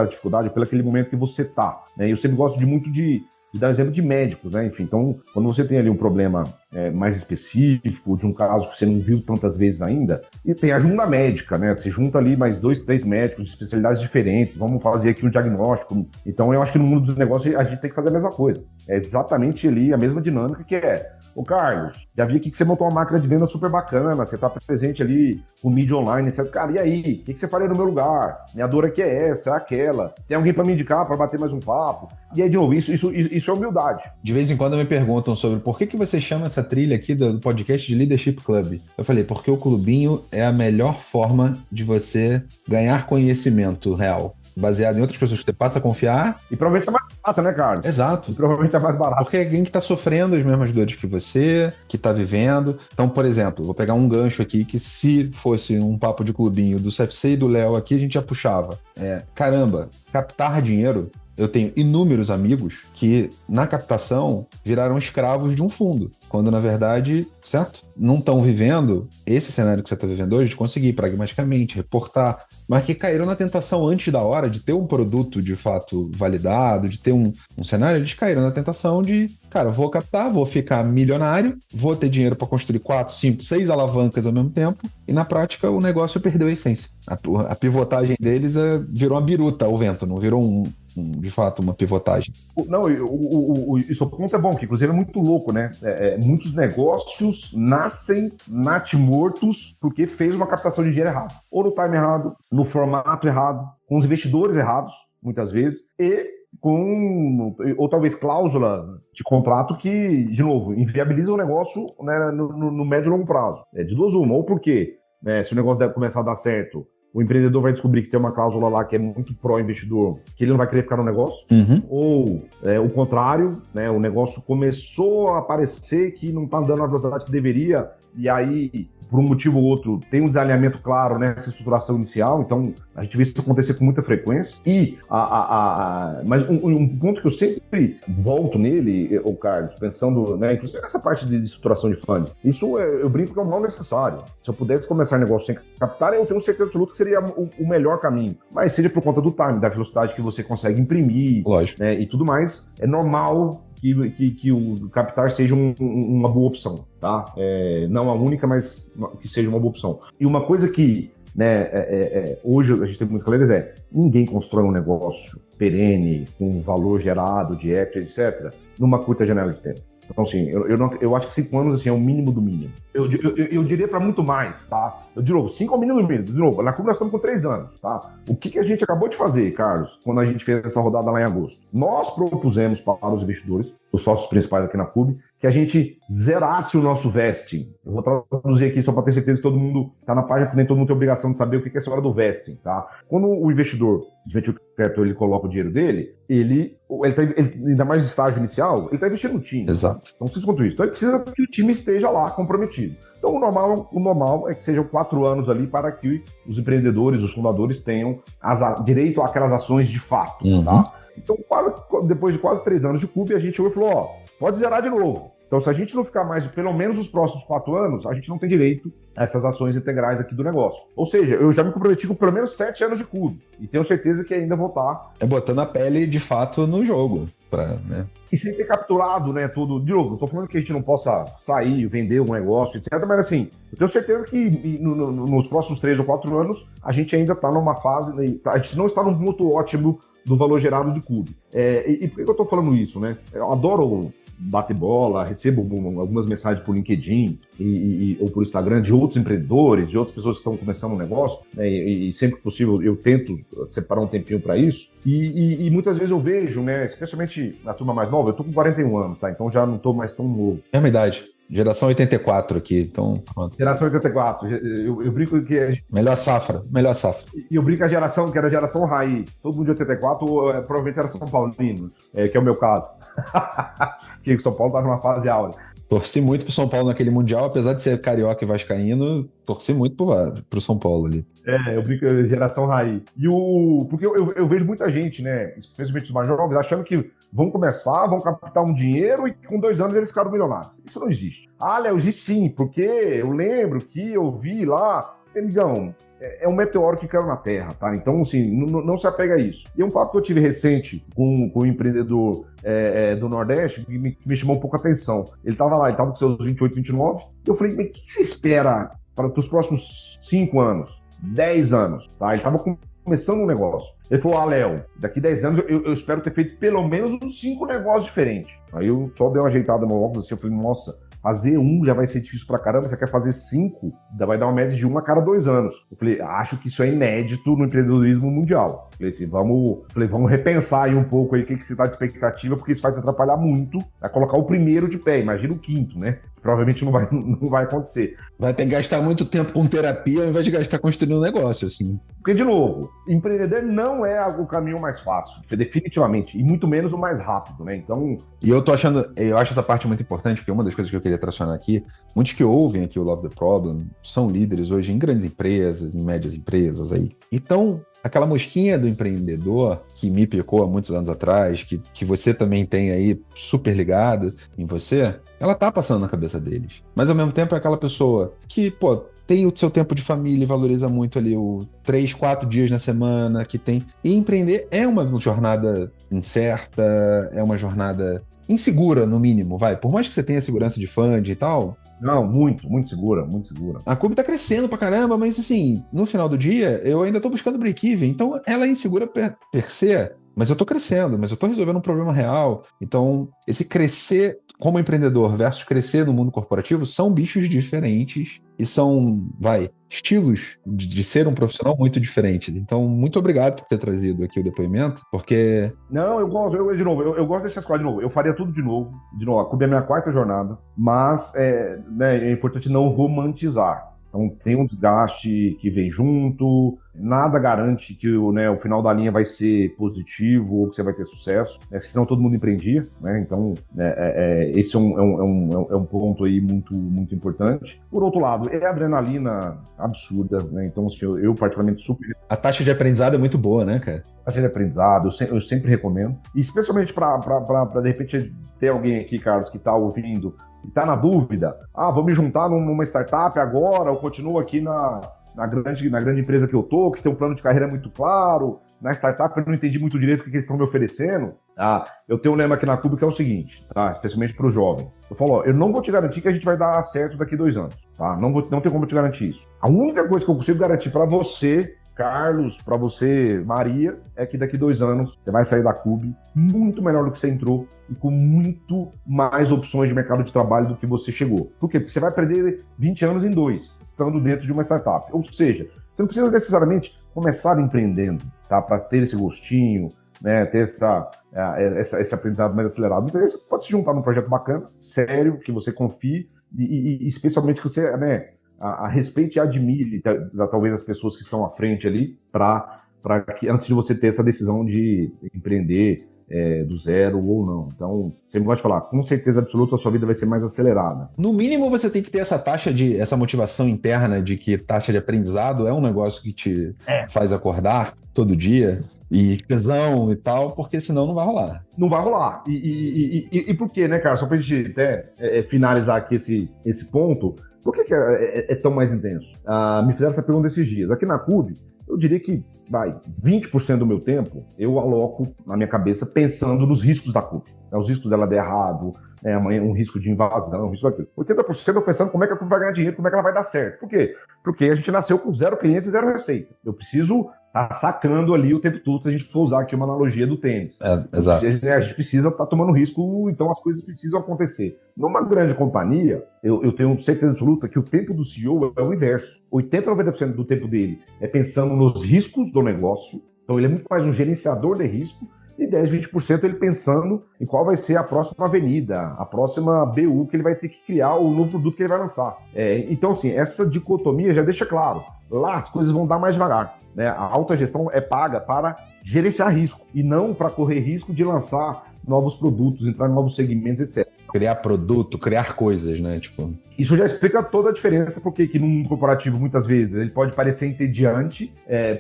dificuldade, ou por aquele momento que você tá. Né? Eu sempre gosto de dar exemplo de médicos, né? Enfim, então, quando você tem ali um problema mais específico, de um caso que você não viu tantas vezes ainda, e tem a junta médica, né? Você junta ali mais 2, 3 médicos de especialidades diferentes, vamos fazer aqui um diagnóstico. Então, eu acho que no mundo dos negócios a gente tem que fazer a mesma coisa. É exatamente ali a mesma dinâmica que ô Carlos, já vi aqui que você montou uma máquina de venda super bacana, você tá presente ali com mídia online, etc. Cara, e aí? O que você faria no meu lugar? Minha dor aqui é essa, é aquela. Tem alguém para me indicar, para bater mais um papo? E aí, de novo, isso é humildade. De vez em quando me perguntam sobre por que você chama essa trilha aqui do podcast de Leadership Club. Eu falei, porque o clubinho é a melhor forma de você ganhar conhecimento real, baseado em outras pessoas que você passa a confiar. E provavelmente é mais barato, né, Carlos? Exato. E provavelmente é mais barato. Porque é alguém que está sofrendo as mesmas dores que você, que está vivendo. Então, por exemplo, vou pegar um gancho aqui que se fosse um papo de clubinho do CFC e do Léo aqui, a gente já puxava. Caramba, captar dinheiro. Eu tenho inúmeros amigos que, na captação, viraram escravos de um fundo, quando, na verdade, certo? Não estão vivendo esse cenário que você está vivendo hoje, de conseguir pragmaticamente reportar, mas que caíram na tentação antes da hora de ter um produto, de fato, validado, de ter um cenário, eles caíram na tentação de, cara, vou captar, vou ficar milionário, vou ter dinheiro para construir 4, 5, 6 alavancas ao mesmo tempo, e, na prática, o negócio perdeu a essência. A pivotagem deles virou uma biruta ao vento, não virou de fato, uma pivotagem. Não, isso ponto é bom, porque inclusive é muito louco, né? Muitos negócios nascem natimortos porque fez uma captação de dinheiro errado. Ou no time errado, no formato errado, com os investidores errados, muitas vezes, ou talvez cláusulas de contrato que, de novo, inviabilizam o negócio, né, no médio e longo prazo. De duas uma, ou porque se o negócio deve começar a dar certo, o empreendedor vai descobrir que tem uma cláusula lá que é muito pró-investidor, que ele não vai querer ficar no negócio, ou o contrário, né, o negócio começou a aparecer que não está andando na velocidade que deveria, e aí, por um motivo ou outro, tem um desalinhamento claro nessa estruturação inicial, então a gente vê isso acontecer com muita frequência. Mas um ponto que eu sempre volto nele, Carlos, pensando, né, inclusive nessa parte de estruturação de fundo, isso eu brinco que é um mal necessário. Se eu pudesse começar negócio sem captar, eu tenho certeza absoluta que seria o melhor caminho. Mas seja por conta do time, da velocidade que você consegue imprimir, né, e tudo mais, é normal que o captar seja uma boa opção, tá? Não a única, mas que seja uma boa opção. E uma coisa que, né, hoje a gente tem muito clareza ninguém constrói um negócio perene, com valor gerado de equity, etc., numa curta janela de tempo. Então, assim, eu acho que 5 anos assim, é o mínimo do mínimo. Eu diria para muito mais, tá? De novo, 5 é o mínimo do mínimo. De novo, na Cube nós estamos com 3 anos, tá? O que a gente acabou de fazer, Carlos, quando a gente fez essa rodada lá em agosto? Nós propusemos para os investidores, os sócios principais aqui na Cube, que a gente zerasse o nosso vesting. Eu vou traduzir aqui só para ter certeza que todo mundo está na página, porque nem todo mundo tem obrigação de saber o que é essa hora do vesting, tá? Quando o investidor de venture capital ele coloca o dinheiro dele, ele ainda mais no estágio inicial, ele está investindo no time. Exato. Então, vocês contam isso. Então, ele precisa que o time esteja lá comprometido. Então, o normal é que sejam 4 anos ali para que os empreendedores, os fundadores tenham direito àquelas ações de fato, tá? Então, depois de quase 3 anos de Cube, a gente chegou e falou, pode zerar de novo. Então, se a gente não ficar mais, pelo menos os próximos 4 anos, a gente não tem direito a essas ações integrais aqui do negócio. Ou seja, eu já me comprometi com pelo menos 7 anos de CUBE. E tenho certeza que ainda vou estar... É botando a pele, de fato, no jogo. Né? E sem ter capturado, né, tudo. De novo, eu tô falando que a gente não possa sair, vender um negócio, etc. Mas assim, eu tenho certeza que nos próximos 3 ou 4 anos, a gente ainda está numa fase, a gente não está num ponto ótimo do valor gerado de CUBE. E por que eu tô falando isso, né? Eu adoro bate-bola, recebo algumas mensagens por LinkedIn ou por Instagram de outros empreendedores, de outras pessoas que estão começando um negócio, né, e sempre que possível eu tento separar um tempinho para isso, e muitas vezes eu vejo, né, especialmente na turma mais nova, eu tô com 41 anos, tá? Então já não tô mais tão novo. Mesma idade. Geração 84 aqui, então... Pronto. Geração 84, eu brinco que... Melhor safra. E eu brinco que que era a geração raiz. Todo mundo de 84 provavelmente era São Paulino, que é o meu caso. Que o São Paulo estava numa fase áurea. Torci muito pro São Paulo naquele Mundial, apesar de ser carioca e vascaíno, torci muito pro São Paulo ali. Eu brinco geração raiz. Porque eu vejo muita gente, né, especialmente os mais jovens, achando que vão começar, vão captar um dinheiro e com 2 anos eles ficaram milionários. Isso não existe. Léo, existe sim, porque eu lembro que eu vi lá, amigão, é um meteoro que caiu na Terra, tá? Então, assim, não se apega a isso. E um papo que eu tive recente com um empreendedor do Nordeste que me chamou um pouco a atenção. Ele tava lá, ele tava com seus 28, 29, e eu falei, mas o que você espera para os próximos 5 anos, 10 anos, tá? Ele tava começando um negócio. Ele falou, Léo, daqui 10 anos eu espero ter feito pelo menos uns 5 negócios diferentes. Aí eu só dei uma ajeitada no óculos assim, eu falei, nossa, fazer um já vai ser difícil pra caramba, você quer fazer 5, vai dar uma média de 1 a cada 2 anos. Eu falei, acho que isso é inédito no empreendedorismo mundial. Eu falei assim, vamos repensar aí um pouco aí o que você tá de expectativa, porque isso vai te atrapalhar muito a colocar o primeiro de pé, imagina o 5º, né? Provavelmente não vai acontecer. Vai ter que gastar muito tempo com terapia ao invés de gastar construindo um negócio, assim. Porque, de novo, empreender não é o caminho mais fácil, definitivamente, e muito menos o mais rápido, né? Então... E eu acho essa parte muito importante, porque uma das coisas que eu queria tracionar aqui, muitos que ouvem aqui o Love the Problem são líderes hoje em grandes empresas, em médias empresas aí. Então, aquela mosquinha do empreendedor que me picou há muitos anos atrás, que você também tem aí super ligada em você, ela tá passando na cabeça deles. Mas ao mesmo tempo é aquela pessoa que, tem o seu tempo de família e valoriza muito ali o 3, 4 dias na semana que tem. E empreender é uma jornada incerta, é uma jornada insegura, no mínimo, vai. Por mais que você tenha segurança de fund e tal... Não, muito segura, muito segura. A CUBE tá crescendo pra caramba, mas assim, no final do dia, eu ainda tô buscando break-even, então ela é insegura per se, mas eu tô crescendo, mas eu tô resolvendo um problema real. Então, esse crescer como empreendedor versus crescer no mundo corporativo são bichos diferentes e são, estilos de ser um profissional muito diferentes. Então, muito obrigado por ter trazido aqui o depoimento, porque... Não, eu gosto dessas coisas de novo. Eu faria tudo de novo. A CUBE é a minha 4ª jornada, mas é importante não romantizar. Então tem um desgaste que vem junto, nada garante que o final da linha vai ser positivo ou que você vai ter sucesso, senão todo mundo empreendia, né? Então esse é um ponto aí muito, muito importante. Por outro lado, é adrenalina absurda, né? Então assim, eu particularmente super... A taxa de aprendizado é muito boa, né, cara? A taxa de aprendizado, eu sempre recomendo, e especialmente para de repente ter alguém aqui, Carlos, que está ouvindo e está na dúvida, vou me juntar numa startup agora, ou continuo aqui na grande empresa que eu tô, que tem um plano de carreira muito claro, na startup eu não entendi muito direito o que eles estão me oferecendo. Eu tenho um lema aqui na CUBE que é o seguinte, tá? Especialmente para os jovens. Eu falo, eu não vou te garantir que a gente vai dar certo daqui 2 anos, tá? Não tem como eu te garantir isso. A única coisa que eu consigo garantir para você, Carlos, para você, Maria, é que daqui 2 anos você vai sair da CUBE muito melhor do que você entrou e com muito mais opções de mercado de trabalho do que você chegou. Por quê? Porque você vai perder 20 anos em 2, estando dentro de uma startup. Ou seja, você não precisa necessariamente começar empreendendo, tá? Para ter esse gostinho, né? Ter esse aprendizado mais acelerado. Então você pode se juntar num projeto bacana, sério, que você confie e especialmente que você, a respeite e admire talvez as pessoas que estão à frente ali, para que antes de você ter essa decisão de empreender do zero ou não. Então, sempre gosto de falar, com certeza absoluta a sua vida vai ser mais acelerada. No mínimo você tem que ter essa motivação interna de que taxa de aprendizado é um negócio que te faz acordar todo dia e tesão e tal, porque senão não vai rolar. Não vai rolar. E por quê, né, cara? Só pra gente até finalizar aqui esse ponto, por que é tão mais intenso? Me fizeram essa pergunta esses dias. Aqui na CUB, eu diria que, 20% do meu tempo eu aloco na minha cabeça pensando nos riscos da CUB. Os riscos dela dar errado, amanhã um risco de invasão, um risco daquilo. 80% eu pensando como é que a CUB vai ganhar dinheiro, como é que ela vai dar certo. Por quê? Porque a gente nasceu com 0 clientes e 0 receita. Eu preciso estar sacando ali o tempo todo, se a gente for usar aqui uma analogia do tênis. Exato. A gente precisa estar tomando risco, então as coisas precisam acontecer. Numa grande companhia, eu tenho certeza absoluta que o tempo do CEO é o inverso. 80% a 90% do tempo dele é pensando nos riscos do negócio, então ele é muito mais um gerenciador de risco, e 10%, 20% ele pensando em qual vai ser a próxima avenida, a próxima BU que ele vai ter que criar, o novo produto que ele vai lançar. Então, assim, essa dicotomia já deixa claro. Lá as coisas vão dar mais devagar. Né? A alta gestão é paga para gerenciar risco e não para correr risco de lançar novos produtos, entrar em novos segmentos, etc. Criar produto, criar coisas, né? Tipo... Isso já explica toda a diferença, porque que num corporativo, muitas vezes, ele pode parecer entediante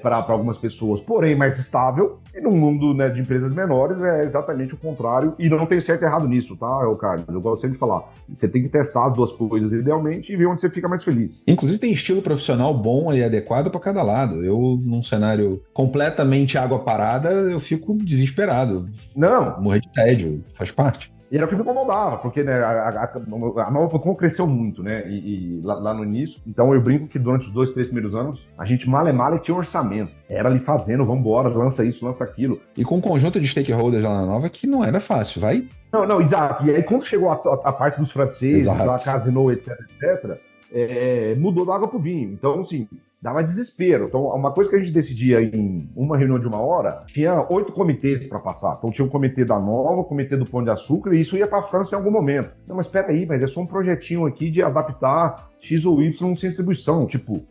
para algumas pessoas, porém mais estável, e no mundo, né, de empresas menores é exatamente o contrário, e não tem certo e errado nisso, tá, Carlos? Eu gosto sempre de falar, você tem que testar as duas coisas idealmente e ver onde você fica mais feliz. Inclusive tem estilo profissional bom e adequado para cada lado. Eu, num cenário completamente água parada, eu fico desesperado. Não. Morrer de tédio, faz parte. E era o que me incomodava, porque né, a nova cresceu muito, né? E lá no início. Então eu brinco que durante os 2, 3 primeiros anos, a gente mal tinha um orçamento. Era ali fazendo, vambora, lança isso, lança aquilo. E com um conjunto de stakeholders lá na Nova que não era fácil, vai? Não, exato. E aí quando chegou a parte dos franceses, a Casino, etc, mudou da água pro vinho. Então, assim, dava desespero. Então, uma coisa que a gente decidia em uma reunião de 1 hora, tinha 8 comitês para passar. Então, tinha o comitê da Nova, o comitê do Pão de Açúcar, e isso ia para a França em algum momento. Não, mas espera aí, mas é só um projetinho aqui de adaptar X ou Y sem distribuição. Tipo,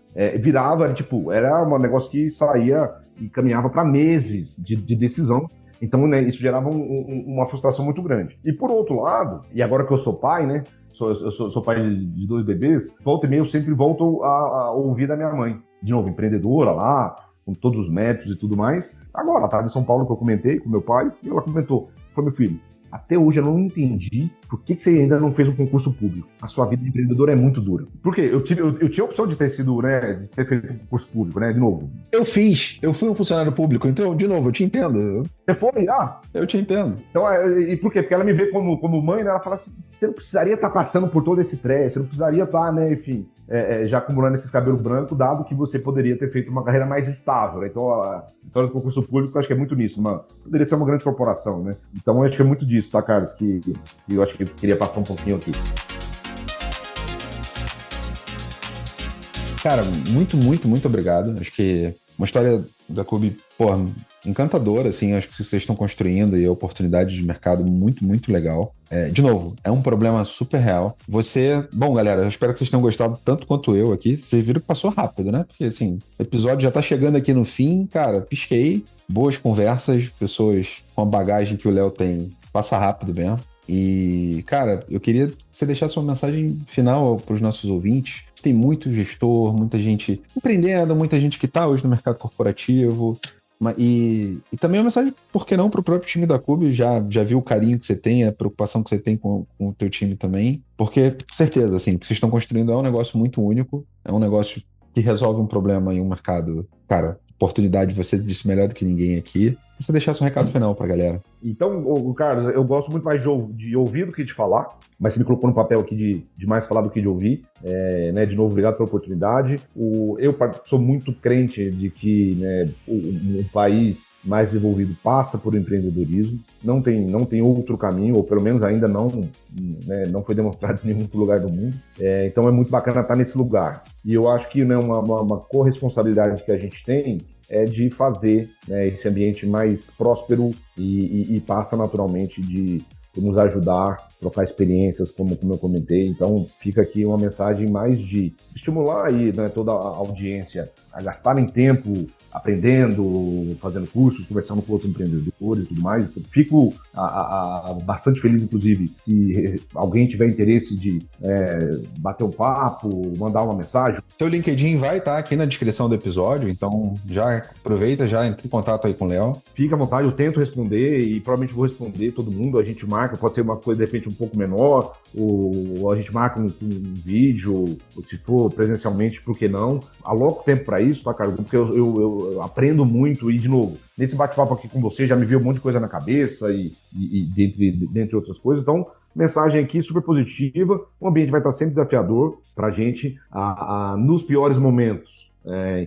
era um negócio que saía e caminhava para meses de decisão. Então, né, isso gerava uma frustração muito grande. E por outro lado, e agora que eu sou pai, né? Eu sou pai de 2 bebês, volta e meia eu sempre volto a ouvir da minha mãe. De novo, empreendedora lá, com todos os métodos e tudo mais. Agora, ela estava em São Paulo, que eu comentei com meu pai, e ela comentou, foi meu filho, até hoje eu não entendi por que você ainda não fez um concurso público. A sua vida de empreendedor é muito dura. Por quê? Eu tinha a opção de ter sido, né, de ter feito um concurso público, né, de novo. Eu fui um funcionário público, então, de novo, eu te entendo. Você foi? Eu te entendo. Então, e por quê? Porque ela me vê como mãe, né, ela fala assim, você não precisaria estar passando por todo esse estresse, você não precisaria estar, né, enfim, já acumulando esses cabelos brancos, dado que você poderia ter feito uma carreira mais estável, né? Então, a história do concurso público, eu acho que é muito nisso, poderia ser uma grande corporação, né? Então, eu acho que é muito disso, tá, Carlos, que eu acho que eu queria passar um pouquinho aqui. Cara, muito, muito, muito obrigado. Acho que uma história da CUB, encantadora, assim, acho que vocês estão construindo e a oportunidade de mercado muito, muito legal. De novo, é um problema super real. Bom, galera, eu espero que vocês tenham gostado tanto quanto eu aqui. Vocês viram que passou rápido, né? Porque, assim, o episódio já tá chegando aqui no fim, cara, pisquei. Boas conversas, pessoas com a bagagem que o Léo tem, passa rápido mesmo. E, cara, eu queria que você deixasse uma mensagem final para os nossos ouvintes. Tem muito gestor, muita gente empreendendo, muita gente que está hoje no mercado corporativo. E também uma mensagem, por que não, para o próprio time da CUB. Já viu o carinho que você tem, a preocupação que você tem com o teu time também. Porque, com certeza, assim, o que vocês estão construindo é um negócio muito único. É um negócio que resolve um problema em um mercado. Cara, oportunidade, você disse melhor do que ninguém aqui. Você deixasse um recado final pra galera. Então, Carlos, eu gosto muito mais de ouvir do que de falar, mas você me colocou no papel aqui de mais falar do que de ouvir. Né, de novo, obrigado pela oportunidade. Eu sou muito crente de que, né, um país mais desenvolvido passa por empreendedorismo. Não tem outro caminho, ou pelo menos ainda não foi demonstrado em nenhum outro lugar do mundo. Então é muito bacana estar nesse lugar. E eu acho que, né, uma corresponsabilidade que a gente tem é de fazer, né, esse ambiente mais próspero e passa naturalmente de nos ajudar, trocar experiências, como eu comentei. Então fica aqui uma mensagem mais de estimular aí, né, toda a audiência a gastarem tempo aprendendo, fazendo cursos, conversando com outros empreendedores e tudo mais. Eu fico bastante feliz, inclusive, se alguém tiver interesse de bater um papo, mandar uma mensagem. Teu LinkedIn vai estar aqui na descrição do episódio, então já aproveita, já entre em contato aí com o Léo. Fica à vontade, eu tento responder e provavelmente vou responder todo mundo. A gente marca, pode ser uma coisa de repente um pouco menor, ou a gente marca um vídeo, ou se for presencialmente, por que não? Aloco tempo para isso, tá, cara? Porque eu aprendo muito e, de novo, nesse bate-papo aqui com você já me veio um monte de coisa na cabeça e dentre outras coisas, então mensagem aqui super positiva, o ambiente vai estar sempre desafiador pra gente, nos piores momentos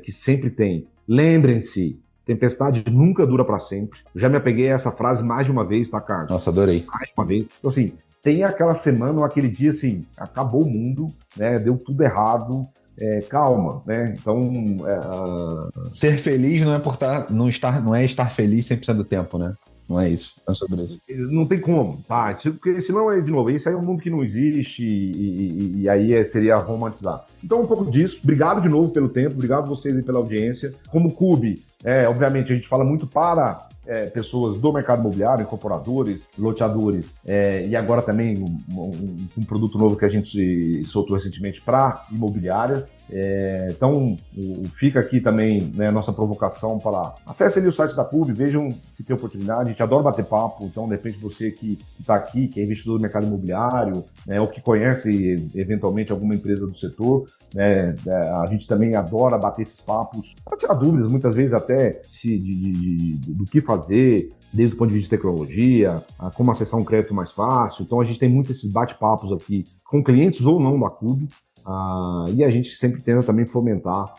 que sempre tem. Lembrem-se, tempestade nunca dura para sempre. Eu já me apeguei a essa frase mais de uma vez, tá, Carlos? Nossa, adorei. Mais de uma vez. Então, assim, tem aquela semana ou aquele dia, assim, acabou o mundo, né? Deu tudo errado. Calma, né? Então... Ser feliz não é estar feliz 100% do tempo, né? Não é isso, é sobre isso. Não tem como, tá? Porque senão, de novo, isso aí é um mundo que não existe e aí seria romantizar. Então, um pouco disso. Obrigado de novo pelo tempo, obrigado vocês aí pela audiência. Como Cube, obviamente, a gente fala muito para pessoas do mercado imobiliário, incorporadores, loteadores, e agora também um produto novo que a gente soltou recentemente para imobiliárias. Então, fica aqui também, né, a nossa provocação para acesse ali o site da Cube, vejam se tem oportunidade. A gente adora bater papo, então, de repente, você que está aqui, que é investidor do mercado imobiliário, né, ou que conhece eventualmente alguma empresa do setor, né, a gente também adora bater esses papos, para tirar dúvidas, muitas vezes até do que fazer, desde o ponto de vista de tecnologia, como acessar um crédito mais fácil. Então, a gente tem muito esses bate-papos aqui com clientes ou não da Cube. E a gente sempre tenta também fomentar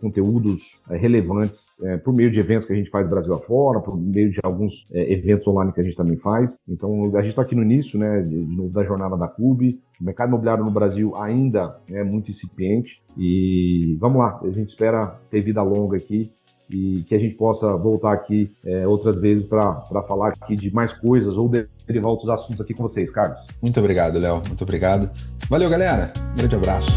conteúdos relevantes por meio de eventos que a gente faz Brasil afora, por meio de alguns eventos online que a gente também faz. Então, a gente está aqui no início, né, da jornada da Cube. O mercado imobiliário no Brasil ainda é muito incipiente e vamos lá, a gente espera ter vida longa aqui e que a gente possa voltar aqui outras vezes para falar aqui de mais coisas ou derivar outros assuntos aqui com vocês, Carlos. Muito obrigado, Léo. Muito obrigado. Valeu, galera. Um grande abraço.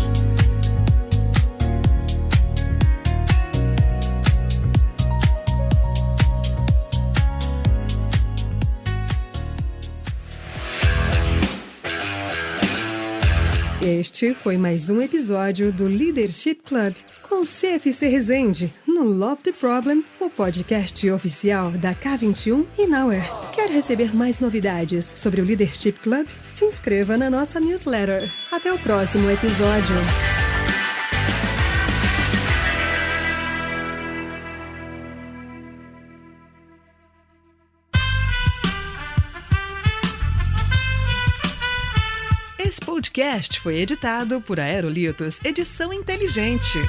Este foi mais um episódio do Leadership Club com CFC Resende, no Love the Problem, o podcast oficial da K21 e Nowhere. Quer receber mais novidades sobre o Leadership Club? Se inscreva na nossa newsletter. Até o próximo episódio. Esse podcast foi editado por Aerolitos Edição Inteligente.